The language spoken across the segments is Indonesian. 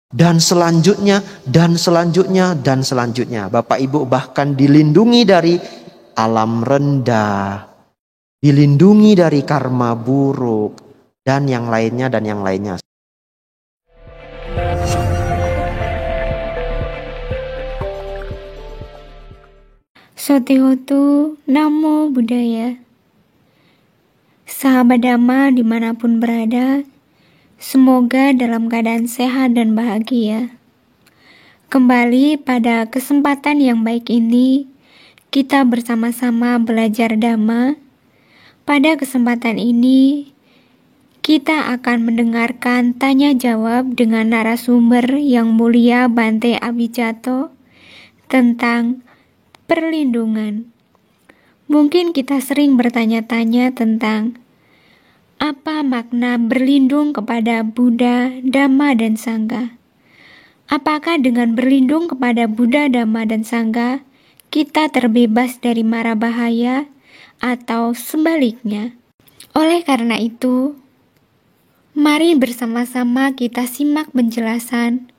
Dan selanjutnya, dan selanjutnya, dan selanjutnya. Bapak Ibu bahkan dilindungi dari alam rendah, dilindungi dari karma buruk, dan yang lainnya, dan yang lainnya. Sotehotu, Namo Buddhaya. Sahabat Dhamma dimanapun berada, semoga dalam keadaan sehat dan bahagia. Kembali pada kesempatan yang baik ini, kita bersama-sama belajar Dhamma. Pada kesempatan ini, kita akan mendengarkan tanya jawab dengan narasumber yang mulia Bante Abhijato tentang perlindungan. Mungkin kita sering bertanya-tanya tentang apa makna berlindung kepada Buddha, Dhamma, dan Sangha. Apakah dengan berlindung kepada Buddha, Dhamma, dan Sangha, kita terbebas dari mara bahaya atau sebaliknya? Oleh karena itu, mari bersama-sama kita simak penjelasan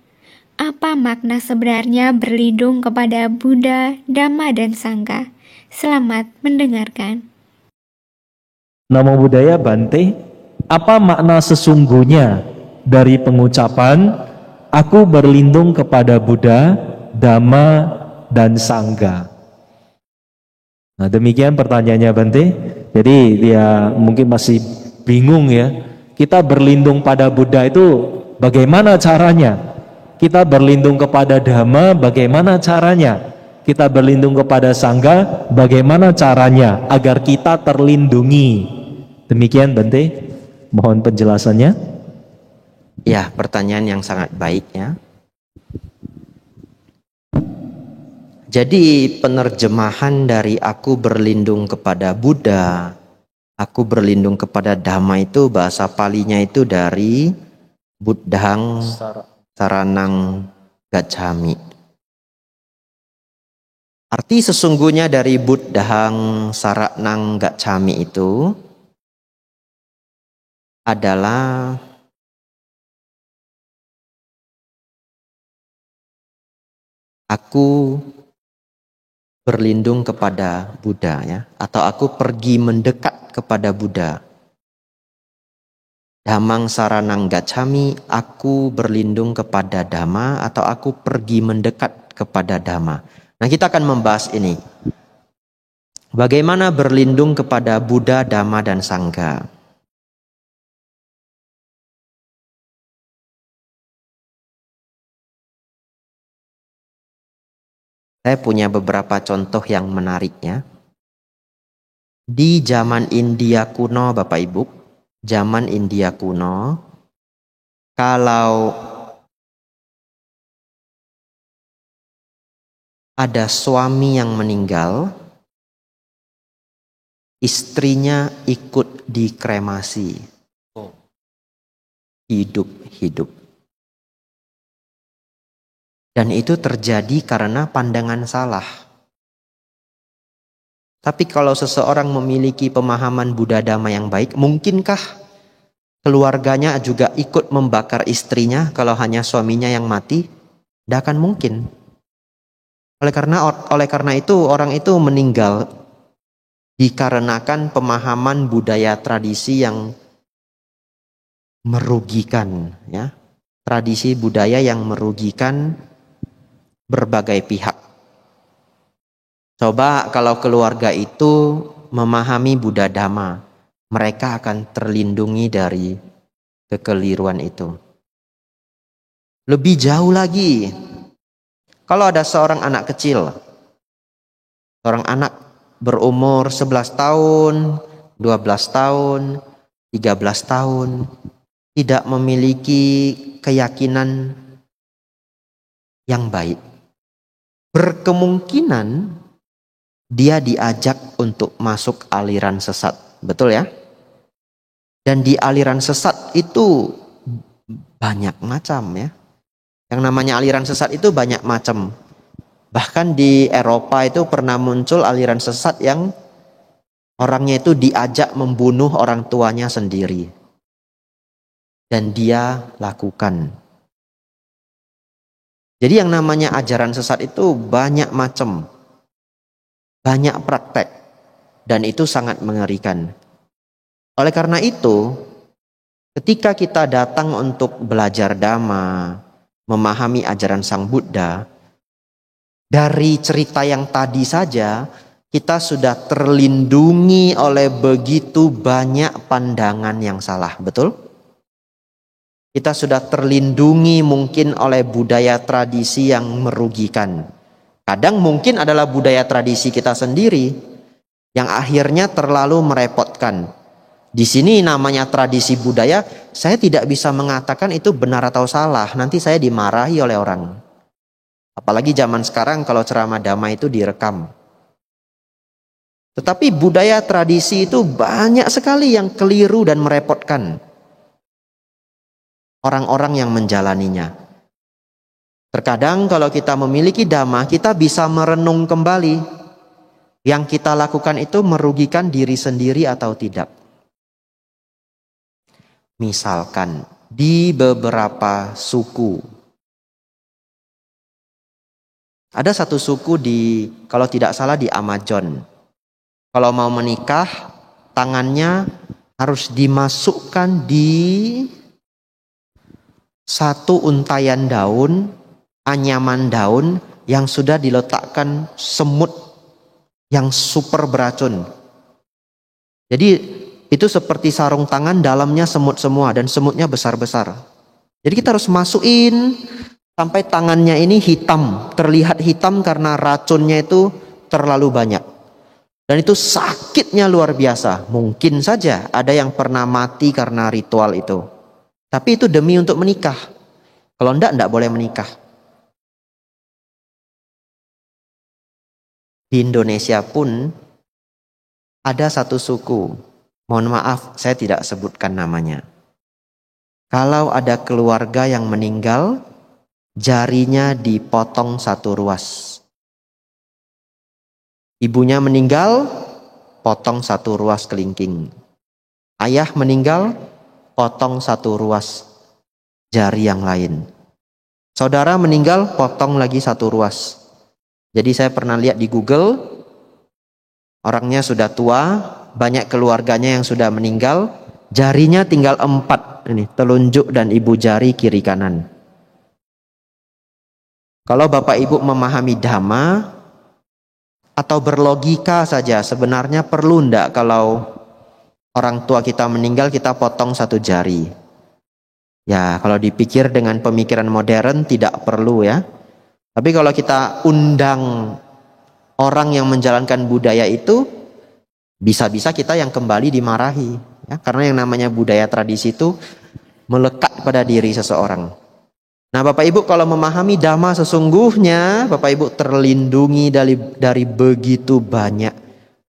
apa makna sebenarnya berlindung kepada Buddha, Dhamma, dan Sangha. Selamat mendengarkan. Namo Buddhaya Bante, apa makna sesungguhnya dari pengucapan aku berlindung kepada Buddha, Dhamma, dan Sangha? Nah, demikian pertanyaannya Bante. Jadi dia mungkin masih bingung ya. Kita berlindung pada Buddha itu bagaimana caranya? Kita berlindung kepada Dhamma bagaimana caranya? Kita berlindung kepada Sangha bagaimana caranya agar kita terlindungi? Demikian Bante, mohon penjelasannya. Ya, pertanyaan yang sangat baik ya. Jadi penerjemahan dari aku berlindung kepada Buddha, aku berlindung kepada Dhamma itu bahasa Palinya itu dari Buddhang Saranang Gacchami. Arti sesungguhnya dari Buddhang Saranang Gacchami itu adalah aku berlindung kepada Buddha ya, atau aku pergi mendekat kepada Buddha. Dhammang saranang gacchami, aku berlindung kepada Dhamma atau aku pergi mendekat kepada Dhamma. Nah, kita akan membahas ini. Bagaimana berlindung kepada Buddha, Dhamma, dan Sangha. Saya punya beberapa contoh yang menariknya. Di zaman India kuno, Bapak Ibu, zaman India kuno, kalau ada suami yang meninggal, istrinya ikut dikremasi, hidup-hidup. Dan itu terjadi karena pandangan salah. Tapi kalau seseorang memiliki pemahaman Buddha Dhamma yang baik, mungkinkah keluarganya juga ikut membakar istrinya kalau hanya suaminya yang mati? Tidak akan mungkin. Oleh karena itu orang itu meninggal dikarenakan pemahaman budaya tradisi yang merugikan, ya. Tradisi budaya yang merugikan berbagai pihak. Coba kalau keluarga itu memahami Buddha Dhamma, mereka akan terlindungi dari kekeliruan itu. Lebih jauh lagi, kalau ada seorang anak kecil, seorang anak berumur 11 tahun, 12 tahun, 13 tahun, tidak memiliki keyakinan yang baik, berkemungkinan dia diajak untuk masuk aliran sesat. Betul ya? Dan di aliran sesat itu banyak macam ya. Yang namanya aliran sesat itu banyak macam. Bahkan di Eropa itu pernah muncul aliran sesat yang orangnya itu diajak membunuh orang tuanya sendiri. Dan dia lakukan. Jadi yang namanya ajaran sesat itu banyak macam, banyak praktek, dan itu sangat mengerikan. Oleh karena itu, ketika kita datang untuk belajar Dhamma, memahami ajaran Sang Buddha, dari cerita yang tadi saja, kita sudah terlindungi oleh begitu banyak pandangan yang salah, betul? Kita sudah terlindungi mungkin oleh budaya tradisi yang merugikan. Kadang mungkin adalah budaya tradisi kita sendiri yang akhirnya terlalu merepotkan. Di sini namanya tradisi budaya, saya tidak bisa mengatakan itu benar atau salah. Nanti saya dimarahi oleh orang. Apalagi zaman sekarang kalau ceramah Dhamma itu direkam. Tetapi budaya tradisi itu banyak sekali yang keliru dan merepotkan orang-orang yang menjalaninya. Terkadang kalau kita memiliki Dhamma, kita bisa merenung kembali. Yang kita lakukan itu merugikan diri sendiri atau tidak. Misalkan di beberapa suku, ada satu suku kalau tidak salah di Amazon. Kalau mau menikah, tangannya harus dimasukkan di satu untayan daun, anyaman daun yang sudah diletakkan semut yang super beracun. Jadi itu seperti sarung tangan, dalamnya semut semua dan semutnya besar-besar. Jadi kita harus masukin sampai tangannya ini hitam, terlihat hitam karena racunnya itu terlalu banyak. Dan itu sakitnya luar biasa. Mungkin saja ada yang pernah mati karena ritual itu. Tapi itu demi untuk menikah. Kalau enggak boleh menikah. Di Indonesia pun ada satu suku. Mohon maaf, saya tidak sebutkan namanya. Kalau ada keluarga yang meninggal, jarinya dipotong satu ruas. Ibunya meninggal, potong satu ruas kelingking. Ayah meninggal, potong satu ruas jari yang lain. Saudara meninggal, potong lagi satu ruas. Jadi saya pernah lihat di Google, orangnya sudah tua, banyak keluarganya yang sudah meninggal, jarinya tinggal 4, ini telunjuk dan ibu jari kiri kanan. Kalau Bapak Ibu memahami Dhamma atau berlogika saja, sebenarnya perlu enggak kalau orang tua kita meninggal kita potong satu jari? Ya, kalau dipikir dengan pemikiran modern tidak perlu ya. Tapi kalau kita undang orang yang menjalankan budaya itu, bisa-bisa kita yang kembali dimarahi ya, karena yang namanya budaya tradisi itu melekat pada diri seseorang. Nah, Bapak Ibu kalau memahami Dhamma sesungguhnya, Bapak Ibu terlindungi dari begitu banyak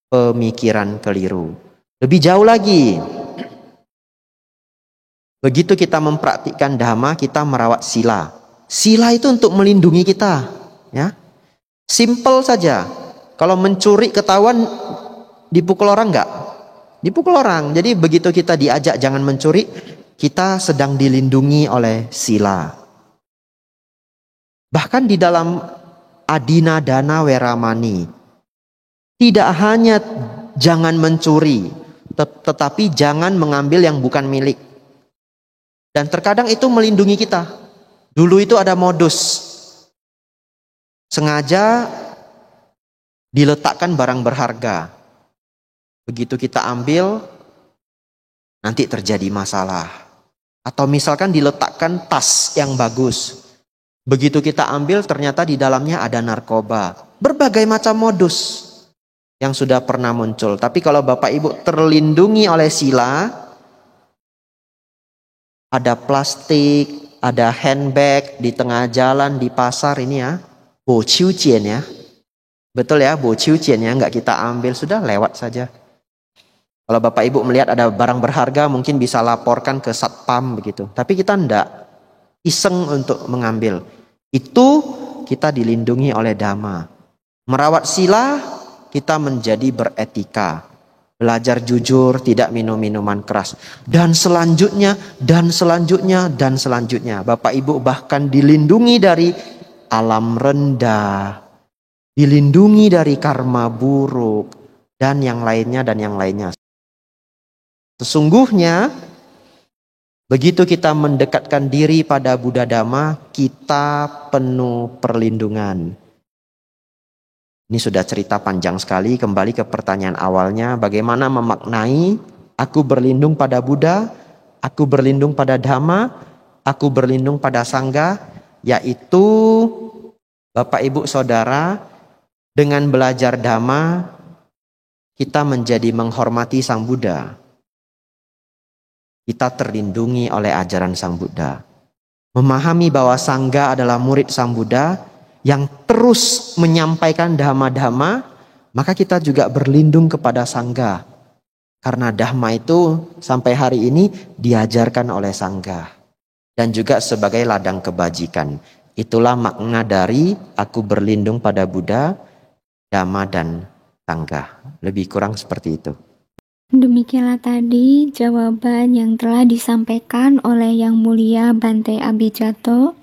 pemikiran keliru. Lebih jauh lagi, begitu kita mempraktikkan Dhamma, kita merawat sila. Sila itu untuk melindungi kita, ya. Simple saja. Kalau mencuri ketahuan, dipukul orang enggak? Dipukul orang. Jadi begitu kita diajak jangan mencuri, kita sedang dilindungi oleh sila. Bahkan di dalam Adina Dana Weramani, tidak hanya jangan mencuri, tetapi jangan mengambil yang bukan milik. Dan terkadang itu melindungi kita. Dulu itu ada modus, sengaja diletakkan barang berharga. Begitu kita ambil, nanti terjadi masalah. Atau misalkan diletakkan tas yang bagus. Begitu kita ambil, ternyata di dalamnya ada narkoba. Berbagai macam modus yang sudah pernah muncul. Tapi kalau Bapak Ibu terlindungi oleh sila, ada plastik, ada handbag di tengah jalan, di pasar ini ya, bo ciu jian ya. Betul ya, bo ciu jian ya, nggak kita ambil, sudah lewat saja. Kalau Bapak Ibu melihat ada barang berharga, mungkin bisa laporkan ke satpam begitu. Tapi kita enggak, iseng untuk mengambil. Itu kita dilindungi oleh Dhamma. Merawat sila, kita menjadi beretika. Belajar jujur, tidak minum minuman keras. Dan selanjutnya, dan selanjutnya, dan selanjutnya. Bapak Ibu bahkan dilindungi dari alam rendah, dilindungi dari karma buruk, dan yang lainnya dan yang lainnya. Sesungguhnya begitu kita mendekatkan diri pada Buddha Dhamma, kita penuh perlindungan. Ini sudah cerita panjang sekali, kembali ke pertanyaan awalnya, bagaimana memaknai aku berlindung pada Buddha, aku berlindung pada Dhamma, aku berlindung pada Sangha, yaitu Bapak Ibu Saudara, dengan belajar Dhamma, kita menjadi menghormati Sang Buddha. Kita terlindungi oleh ajaran Sang Buddha. Memahami bahwa Sangha adalah murid Sang Buddha, yang terus menyampaikan dhamma-dhamma, maka kita juga berlindung kepada Sangha. Karena dhamma itu sampai hari ini diajarkan oleh Sangha. Dan juga sebagai ladang kebajikan. Itulah makna dari aku berlindung pada Buddha, Dhamma, dan Sangha. Lebih kurang seperti itu. Demikianlah tadi jawaban yang telah disampaikan oleh Yang Mulia Bante Abhijatto,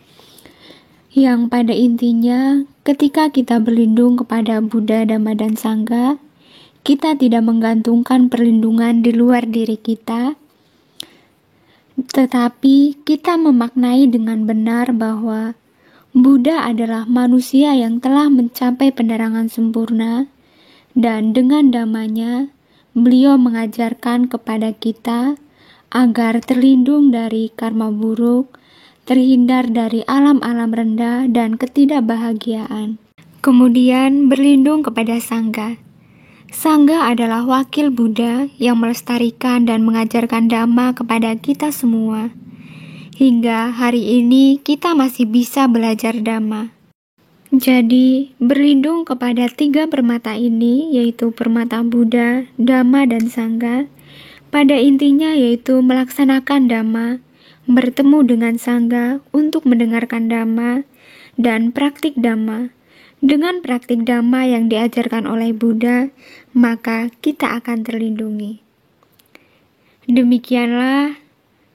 yang pada intinya ketika kita berlindung kepada Buddha, Dhamma, dan Sangha, kita tidak menggantungkan perlindungan di luar diri kita, tetapi kita memaknai dengan benar bahwa Buddha adalah manusia yang telah mencapai penerangan sempurna, dan dengan dhammanya beliau mengajarkan kepada kita agar terlindung dari karma buruk, terhindar dari alam-alam rendah dan ketidakbahagiaan. Kemudian berlindung kepada Sangha. Sangha adalah wakil Buddha yang melestarikan dan mengajarkan Dhamma kepada kita semua. Hingga hari ini kita masih bisa belajar Dhamma. Jadi, berlindung kepada 3 permata ini, yaitu permata Buddha, Dhamma, dan Sangha, pada intinya yaitu melaksanakan Dhamma, bertemu dengan Sangha untuk mendengarkan Dhamma, dan praktik Dhamma. Dengan praktik Dhamma yang diajarkan oleh Buddha, maka kita akan terlindungi. Demikianlah,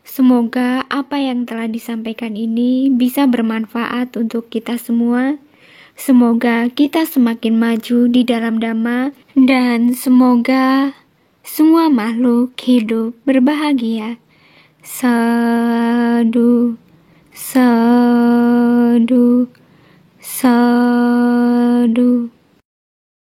semoga apa yang telah disampaikan ini bisa bermanfaat untuk kita semua. Semoga kita semakin maju di dalam Dhamma, dan semoga semua makhluk hidup berbahagia. Sadhu, sadhu, sadhu.